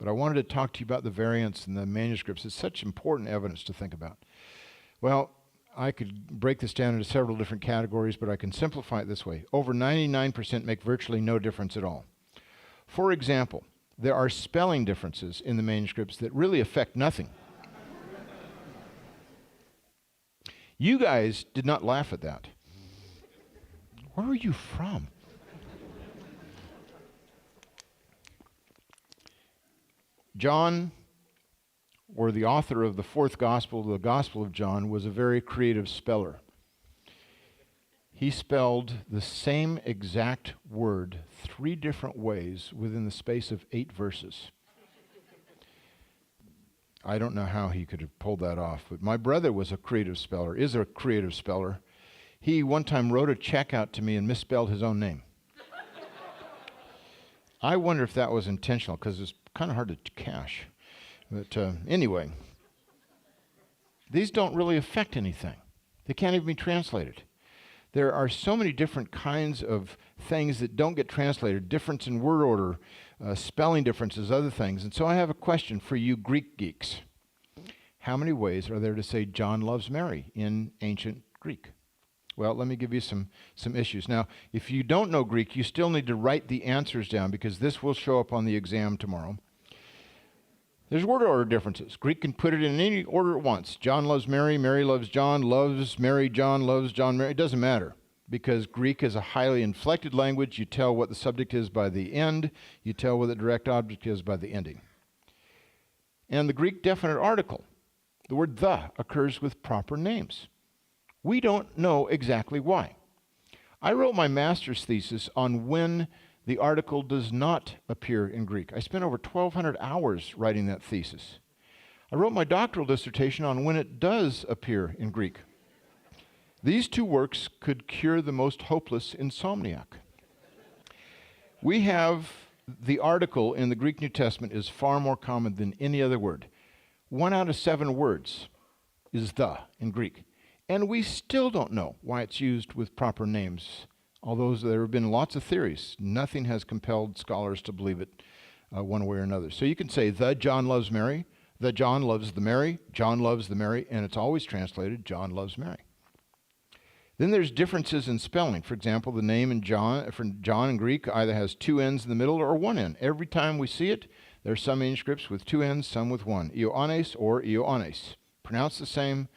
But I wanted to talk to you about the variants and the manuscripts. It's such important evidence to think about. Well, I could break this down into several different categories, but I can simplify it this way. Over 99% make virtually no difference at all. For example, there are spelling differences in the manuscripts that really affect nothing. You guys did not laugh at that. Where are you from? John, or the author of the fourth gospel, the Gospel of John, was a very creative speller. He spelled the same exact word 3 different ways within the space of 8 verses. I don't know how he could have pulled that off, but my brother was a creative speller, is a creative speller. He one time wrote a check out to me and misspelled his own name. I wonder if that was intentional, because it's kind of hard to cash. But anyway, these don't really affect anything. They can't even be translated. There are so many different kinds of things that don't get translated, difference in word order, spelling differences, other things. And so I have a question for you Greek geeks. How many ways are there to say John loves Mary in ancient Greek? Well, let me give you some issues. Now, if you don't know Greek, you still need to write the answers down, because this will show up on the exam tomorrow. There's word order differences. Greek can put it in any order it wants. John loves Mary, Mary loves John, loves Mary, John loves John, Mary. It doesn't matter, because Greek is a highly inflected language. You tell what the subject is by the end. You tell what the direct object is by the ending. And the Greek definite article, the word the, occurs with proper names. We don't know exactly why. I wrote my master's thesis on when the article does not appear in Greek. I spent over 1,200 hours writing that thesis. I wrote my doctoral dissertation on when it does appear in Greek. These 2 works could cure the most hopeless insomniac. We have the article in the Greek New Testament is far more common than any other word. 1 out of 7 words is the in Greek. And we still don't know why it's used with proper names. Although there have been lots of theories, nothing has compelled scholars to believe it one way or another. So you can say, the John loves Mary, the John loves the Mary, John loves the Mary, and it's always translated, John loves Mary. Then there's differences in spelling. For example, the name in John, for John in Greek either has 2 N's in the middle or 1 N. Every time we see it, there are some manuscripts with 2 N's, some with 1. Ioannes or Ioannes. Pronounced the same,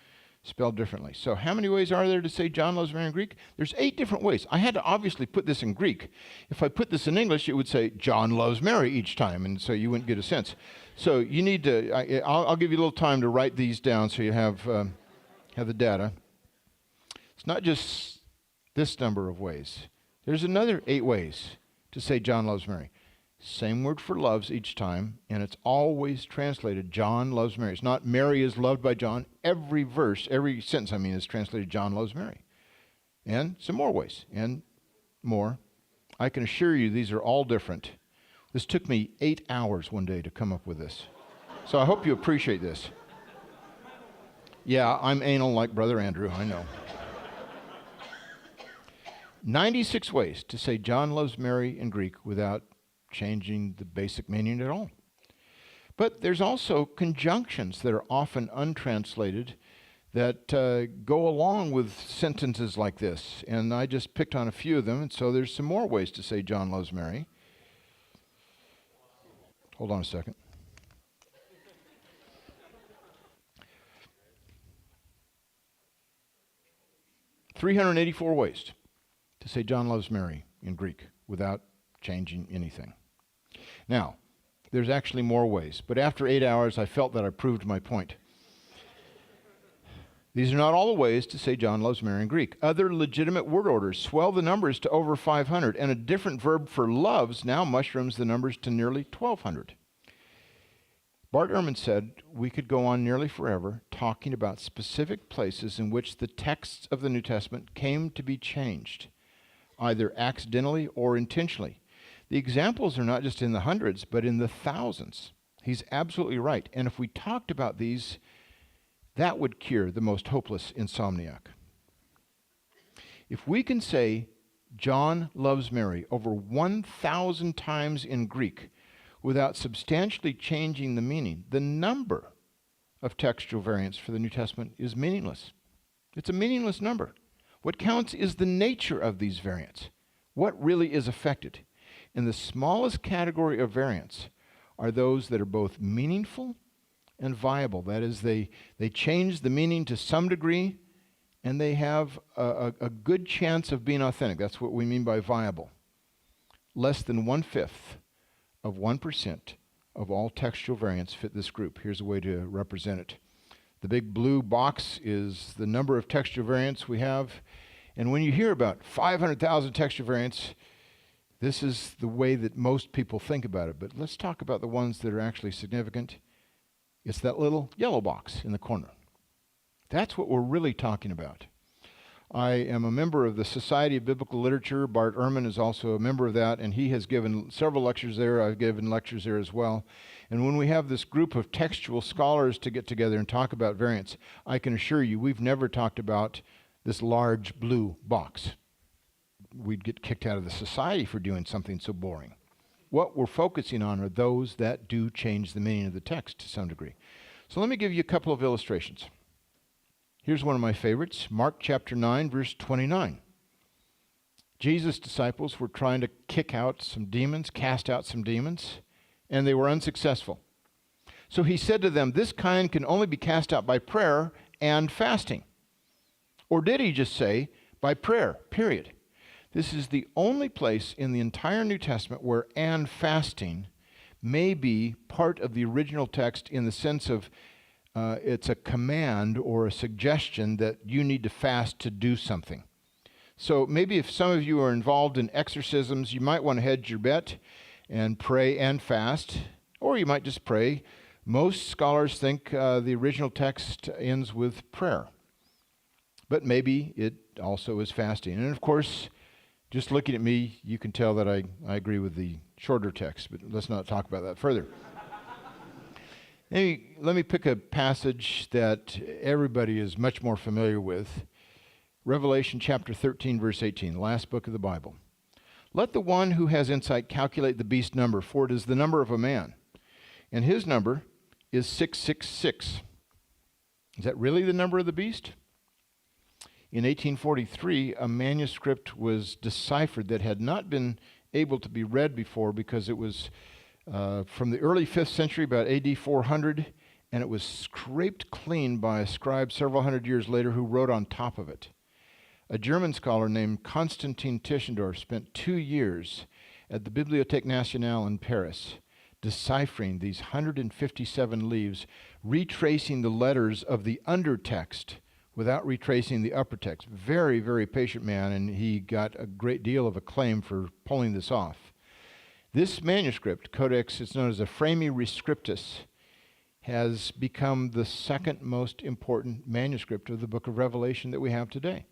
spelled differently. So how many ways are there to say John loves Mary in Greek? There's 8 different ways. I had to obviously put this in Greek. If I put this in English, it would say John loves Mary each time, and so you wouldn't get a sense. So you need to, I'll give you a little time to write these down so you have the data. It's not just this number of ways. There's another 8 ways to say John loves Mary. Same word for loves each time, and it's always translated John loves Mary. It's not Mary is loved by John. Every verse, every sentence, is translated John loves Mary. And some more ways, and more. I can assure you these are all different. This took me 8 hours one day to come up with this. So I hope you appreciate this. Yeah, I'm anal like Brother Andrew, I know. 96 ways to say John loves Mary in Greek without changing the basic meaning at all. But there's also conjunctions that are often untranslated that go along with sentences like this. And I just picked on a few of them, and so there's some more ways to say John loves Mary. Hold on a second. $384 ways to say John loves Mary in Greek without changing anything. Now, there's actually more ways, but after 8 hours, I felt that I proved my point. These are not all the ways to say John loves Mary in Greek. Other legitimate word orders swell the numbers to over 500, and a different verb for loves now mushrooms the numbers to nearly 1,200. Bart Ehrman said we could go on nearly forever talking about specific places in which the texts of the New Testament came to be changed, either accidentally or intentionally. The examples are not just in the hundreds, but in the thousands. He's absolutely right. And if we talked about these, that would cure the most hopeless insomniac. If we can say John loves Mary over 1,000 times in Greek without substantially changing the meaning. The number of textual variants for the New Testament is meaningless. It's a meaningless number. What counts is the nature of these variants. What really is affected? And the smallest category of variants are those that are both meaningful and viable. That is, they change the meaning to some degree, and they have a good chance of being authentic. That's what we mean by viable. Less than 1/5 of 1% of all textual variants fit this group. Here's a way to represent it. The big blue box is the number of textual variants we have. And when you hear about 500,000 textual variants, this is the way that most people think about it. But let's talk about the ones that are actually significant. It's that little yellow box in the corner. That's what we're really talking about. I am a member of the Society of Biblical Literature. Bart Ehrman is also a member of that, and he has given several lectures there. I've given lectures there as well. And when we have this group of textual scholars to get together and talk about variants, I can assure you we've never talked about this large blue box. We'd get kicked out of the society for doing something so boring. What we're focusing on are those that do change the meaning of the text to some degree. So let me give you a couple of illustrations. Here's one of my favorites, Mark chapter 9, verse 29. Jesus' disciples were trying to kick out some demons, cast out some demons, and they were unsuccessful. So he said to them, "This kind can only be cast out by prayer and fasting." Or did he just say, by prayer, period? This is the only place in the entire New Testament where "and fasting" may be part of the original text in the sense of it's a command or a suggestion that you need to fast to do something. So maybe if some of you are involved in exorcisms, you might want to hedge your bet and pray and fast, or you might just pray. Most scholars think the original text ends with prayer, but maybe it also is fasting. And of course, just looking at me, you can tell that I agree with the shorter text, but let's not talk about that further. Let me pick a passage that everybody is much more familiar with. Revelation chapter 13, verse 18, the last book of the Bible. "Let the one who has insight calculate the beast's number, for it is the number of a man, and his number is 666. Is that really the number of the beast? In 1843, a manuscript was deciphered that had not been able to be read before because it was from the early 5th century, about AD 400, and it was scraped clean by a scribe several hundred years later who wrote on top of it. A German scholar named Konstantin Tischendorf spent 2 years at the Bibliothèque Nationale in Paris deciphering these 157 leaves, retracing the letters of the undertext without retracing the upper text. Very, very patient man, and he got a great deal of acclaim for pulling this off. This manuscript, Codex, it's known as a Frami Rescriptus, has become the second most important manuscript of the book of Revelation that we have today.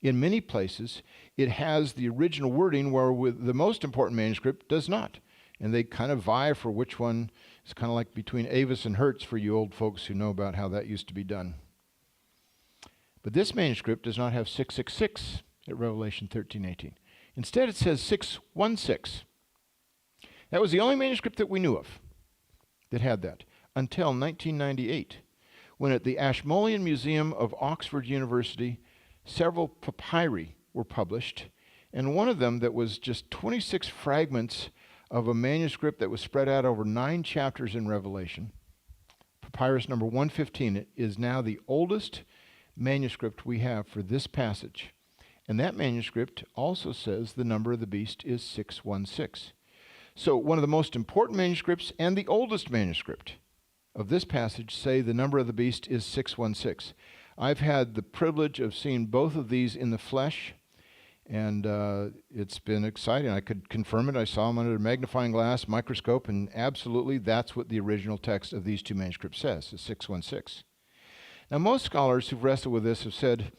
In many places, it has the original wording where the most important manuscript does not. And they kind of vie for which one. It's kind of like between Avis and Hertz for you old folks who know about how that used to be done. But this manuscript does not have 666 at Revelation 13:18. Instead, it says 616. That was the only manuscript that we knew of that had that until 1998, when at the Ashmolean Museum of Oxford University, several papyri were published, and one of them that was just 26 fragments of a manuscript that was spread out over 9 chapters in Revelation. Papyrus number 115 is now the oldest manuscript we have for this passage. And that manuscript also says the number of the beast is 616. So one of the most important manuscripts and the oldest manuscript of this passage say the number of the beast is 616. I've had the privilege of seeing both of these in the flesh, and it's been exciting. I could confirm it. I saw them under a magnifying glass, microscope, and absolutely that's what the original text of these 2 manuscripts says, is 616. Now, most scholars who've wrestled with this have said,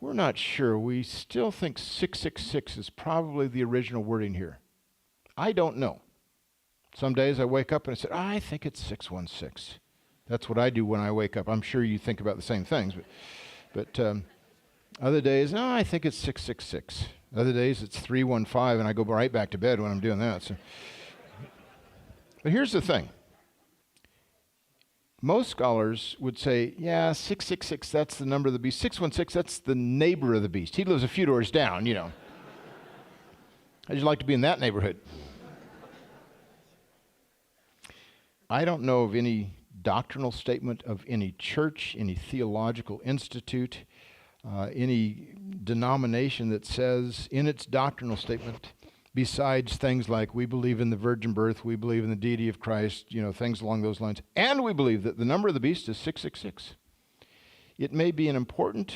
we're not sure. We still think 666 is probably the original wording here. I don't know. Some days I wake up and I say, I think it's 616. That's what I do when I wake up. I'm sure you think about the same things. But other days, no, I think it's 666. Other days it's 315, and I go right back to bed when I'm doing that. So. But here's the thing. Most scholars would say, yeah, 666, that's the number of the beast. 616, that's the neighbor of the beast. He lives a few doors down, How'd you like to be in that neighborhood? I don't know of any doctrinal statement of any church, any theological institute, any denomination that says in its doctrinal statement, besides things like we believe in the virgin birth, we believe in the deity of Christ, things along those lines, and we believe that the number of the beast is 666. It may be an important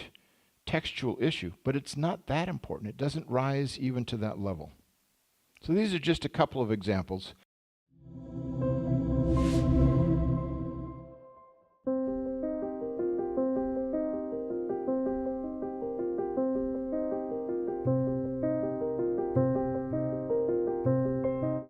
textual issue, but it's not that important. It doesn't rise even to that level. So these are just a couple of examples